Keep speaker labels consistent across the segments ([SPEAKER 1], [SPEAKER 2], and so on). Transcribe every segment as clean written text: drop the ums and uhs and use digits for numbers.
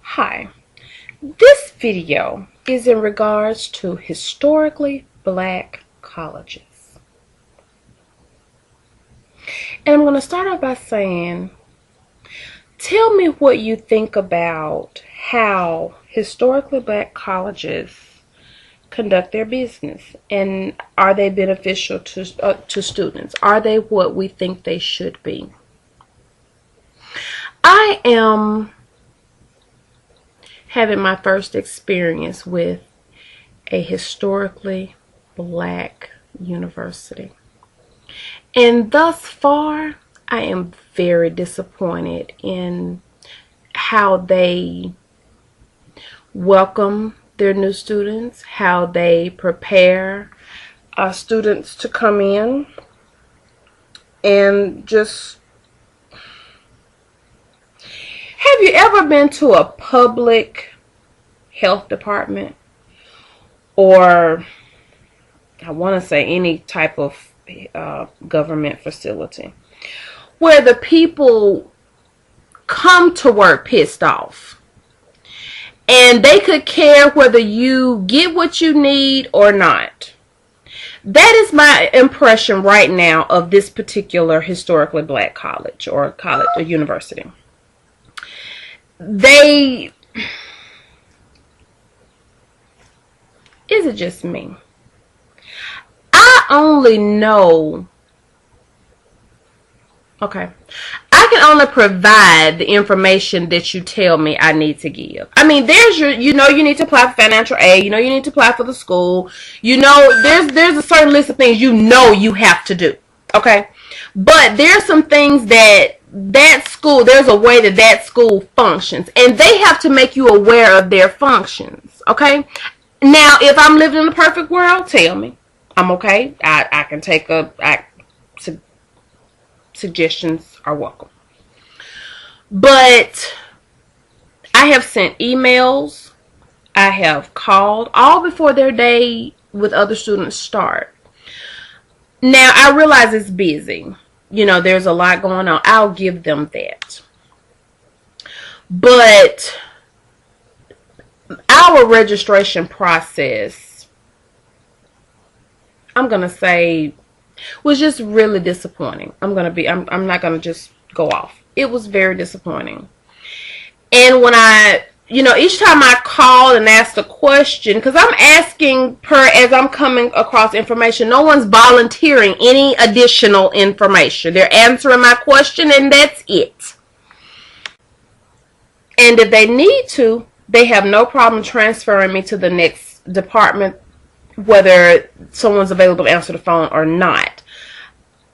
[SPEAKER 1] Hi, this video is in regards to historically black colleges. And I'm going to start off by saying, tell me what you think about how historically black colleges conduct their business, and are they beneficial to students? Are they what we think they should be? I am having my first experience with a historically black university, and thus far I am very disappointed in how they welcome their new students, how they prepare students to come in, and just, have you ever been to a public health department, or I want to say any type of government facility, where the people come to work pissed off and they could care whether you get what you need or not? That is my impression right now of this particular historically black college or university. Is it just me? I only know, okay, I can only provide the information that you tell me I need to give. I mean, there's your, you need to apply for financial aid, you need to apply for the school, there's a certain list of things you have to do, okay? But there's some things that school, there's a way that school functions, and they have to make you aware of their functions, okay? Now, if I'm living in the perfect world, tell me. I'm okay. I can take suggestions are welcome. But I have sent emails, I have called, all before their day with other students start. Now, I realize it's busy. There's a lot going on. I'll give them that. But our registration process, I'm going to say, was just really disappointing. I'm not going to just go off. It was very disappointing. And when each time I call and ask a question, because I'm asking as I'm coming across information, no one's volunteering any additional information. They're answering my question and that's it. And if they need to, they have no problem transferring me to the next department, whether someone's available to answer the phone or not.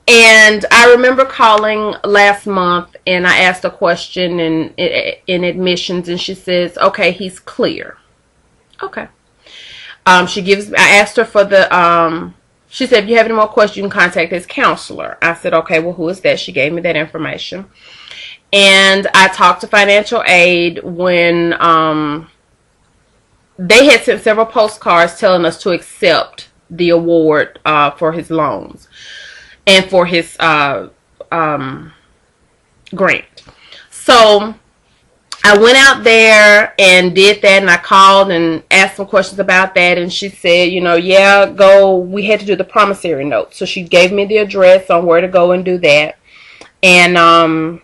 [SPEAKER 1] And I remember calling last month and I asked a question in admissions, and she says, okay, he's clear. Okay. I asked her for she said, if you have any more questions, you can contact his counselor. I said, okay, well, who is that? She gave me that information. And I talked to financial aid when they had sent several postcards telling us to accept the award for his loans and for his grant. So I went out there and did that, and I called and asked some questions about that, and she said, yeah, go. We had to do the promissory note. So she gave me the address on where to go and do that. And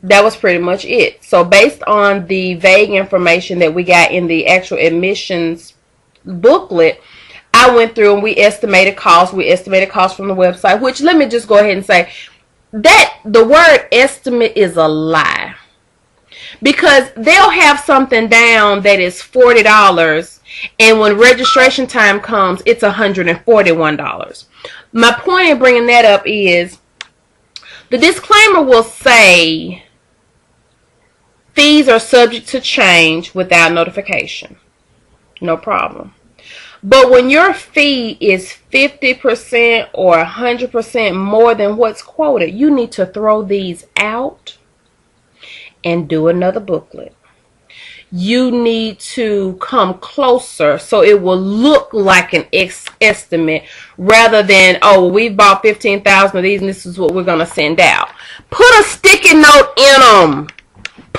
[SPEAKER 1] that was pretty much it. So based on the vague information that we got in the actual admissions booklet, I went through and we estimated costs. We estimated costs from the website, which, let me just go ahead and say that the word estimate is a lie, because they'll have something down that is $40, and when registration time comes, it's $141. My point in bringing that up is the disclaimer will say fees are subject to change without notification. No problem. But when your fee is 50% or 100% more than what's quoted, you need to throw these out and do another booklet. You need to come closer so it will look like an estimate rather than, oh, well, we bought 15,000 of these and this is what we're going to send out. Put a sticky note in them.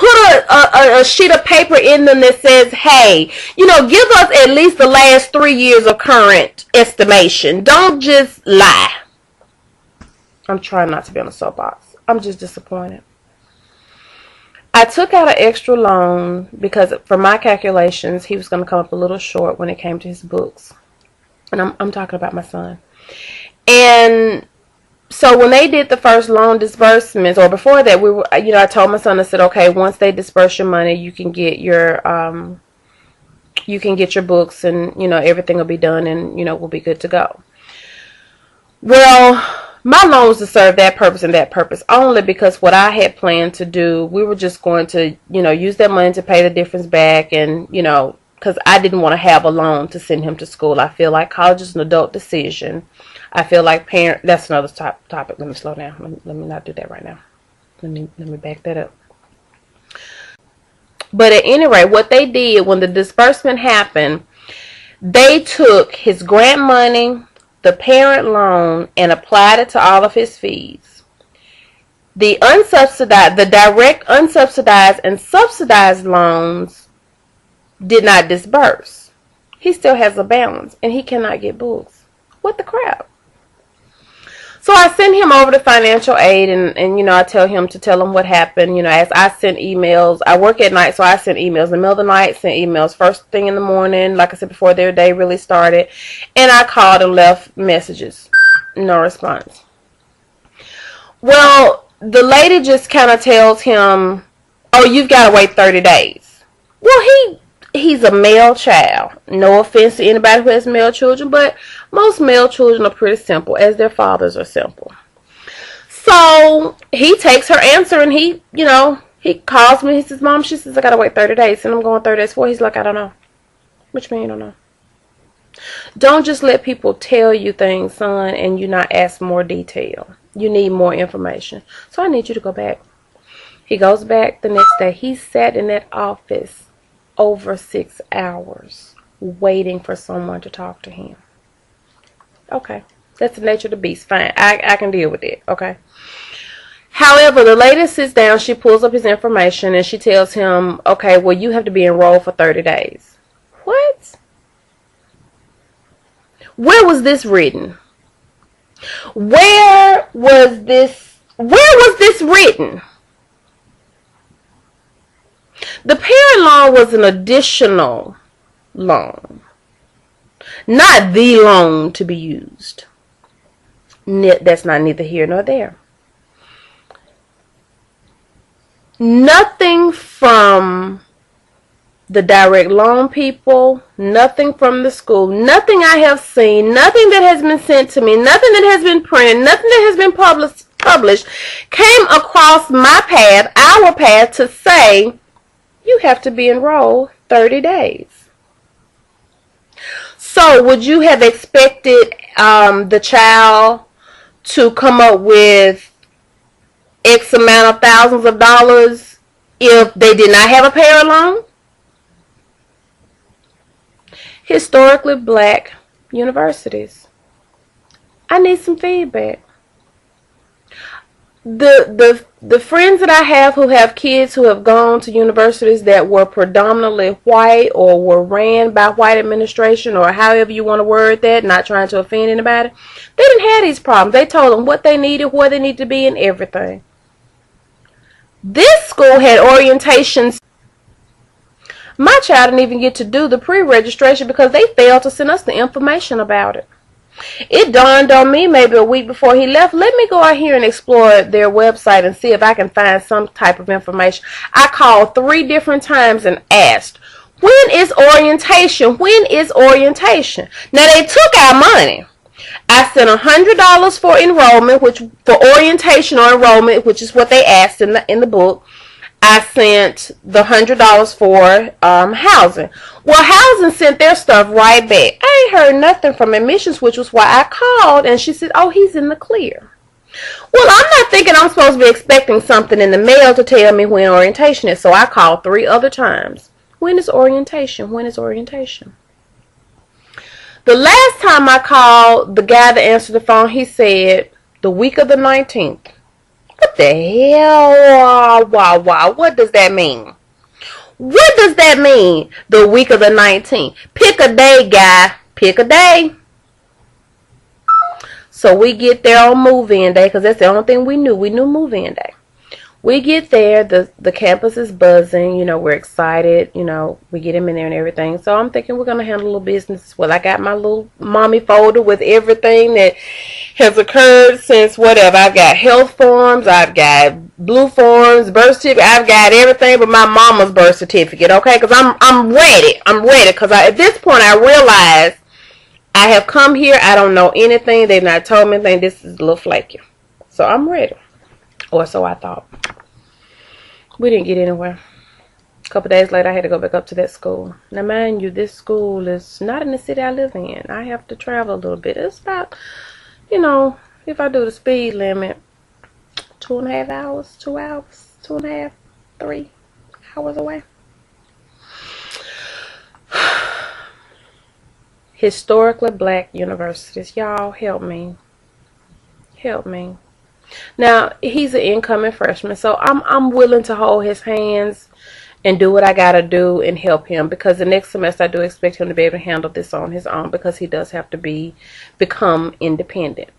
[SPEAKER 1] put a sheet of paper in them that says, hey, you know, give us at least the last 3 years of current estimation. Don't just lie. I'm trying not to be on a soapbox. I'm just disappointed. I took out an extra loan because for my calculations, he was going to come up a little short when it came to his books. And I'm talking about my son. And so when they did the first loan disbursements, or before that, I told my son, I said, okay, once they disperse your money, you can get your books, and, you know, everything will be done, and, you know, we'll be good to go. Well, my loan was to serve that purpose and that purpose only, because what I had planned to do, we were just going to, you know, use that money to pay the difference back, and, you know, because I didn't want to have a loan to send him to school. I feel like college is an adult decision. I feel like that's another topic. Let me slow down. Let me not do that right now. Let me back that up. But at any rate, what they did when the disbursement happened, they took his grant money, the parent loan, and applied it to all of his fees. The direct unsubsidized and subsidized loans did not disburse. He still has a balance, and he cannot get books. What the crap? So I send him over to financial aid, and you know, I tell him to tell him what happened. You know, as I send emails, I work at night, so I send emails in the middle of the night, send emails first thing in the morning, like I said, before their day really started. And I called and left messages. No response. Well, the lady just kind of tells him, oh, you've got to wait 30 days. Well, he's a male child. No offense to anybody who has male children, but most male children are pretty simple, as their fathers are simple. So he takes her answer, and he calls me. He says, Mom, she says, I gotta wait 30 days. And I'm going 30 days for. He's like, I don't know. What you mean you don't know? Don't just let people tell you things, son, and you not ask more detail. You need more information. So I need you to go back. He goes back the next day. He sat in that office over 6 hours waiting for someone to talk to him. Okay, that's the nature of the beast. Fine, I can deal with it. Okay. However, the lady sits down, she pulls up his information, and she tells him, okay, well, you have to be enrolled for 30 days. What? Where was this written? Where was this written? The parent loan was an additional loan, not the loan to be used. That's not neither here nor there. Nothing from the direct loan people, nothing from the school, nothing I have seen, nothing that has been sent to me, nothing that has been printed, nothing that has been published came across my path, our path, to say you have to be enrolled 30 days. So would you have expected the child to come up with X amount of thousands of dollars if they did not have a parent loan? Historically black universities. I need some feedback. The friends that I have who have kids who have gone to universities that were predominantly white or were ran by white administration, or however you want to word that, not trying to offend anybody, they didn't have these problems. They told them what they needed, where they needed to be, and everything. This school had orientations. My child didn't even get to do the pre-registration because they failed to send us the information about it. It dawned on me maybe a week before he left, let me go out here and explore their website and see if I can find some type of information. I called 3 different times and asked, when is orientation? When is orientation? Now, they took our money. I sent $100 for enrollment, for orientation or enrollment, which is what they asked in the book. I sent the $100 for housing. Well, housing sent their stuff right back. I ain't heard nothing from admissions, which was why I called, and she said, oh, he's in the clear. Well, I'm not thinking I'm supposed to be expecting something in the mail to tell me when orientation is, so I called 3 other times. When is orientation? When is orientation? The last time I called, the guy that answered the phone, he said the week of the 19th. What the hell? Wow. What does that mean? What does that mean? The week of the 19th. Pick a day, guy. Pick a day. So we get there on move-in day, because that's the only thing we knew. We knew move-in day. We get there, the campus is buzzing, you know, we're excited, you know, we get him in there and everything. So I'm thinking we're going to handle a little business. Well, I got my little mommy folder with everything that has occurred since whatever. I've got health forms, I've got blue forms, birth certificate, I've got everything but my mama's birth certificate, okay? Because I'm ready. I'm ready, because at this point I realize I have come here, I don't know anything, they've not told me anything, this is a little flaky. So I'm ready. Or so I thought. We didn't get anywhere. A couple days later, I had to go back up to that school. Now, mind you, this school is not in the city I live in. I have to travel a little bit. It's about, you know, if I do the speed limit, 2.5 hours, 2 hours, 2.5, 3 hours away. Historically black universities. Y'all, help me. Help me. Now, he's an incoming freshman, so I'm willing to hold his hands and do what I gotta do and help him, because the next semester I do expect him to be able to handle this on his own, because he does have to become independent.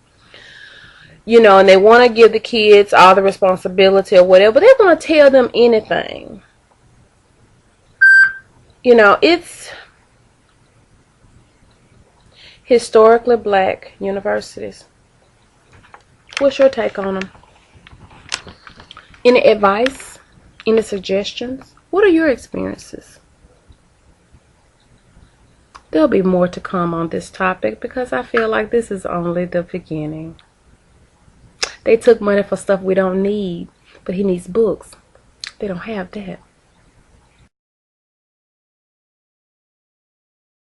[SPEAKER 1] You know, and they want to give the kids all the responsibility or whatever, but they want to tell them anything. You know, it's historically black universities. What's your take on them? Any advice? Any suggestions? What are your experiences? There'll be more to come on this topic, because I feel like this is only the beginning. They took money for stuff we don't need, but he needs books. They don't have that.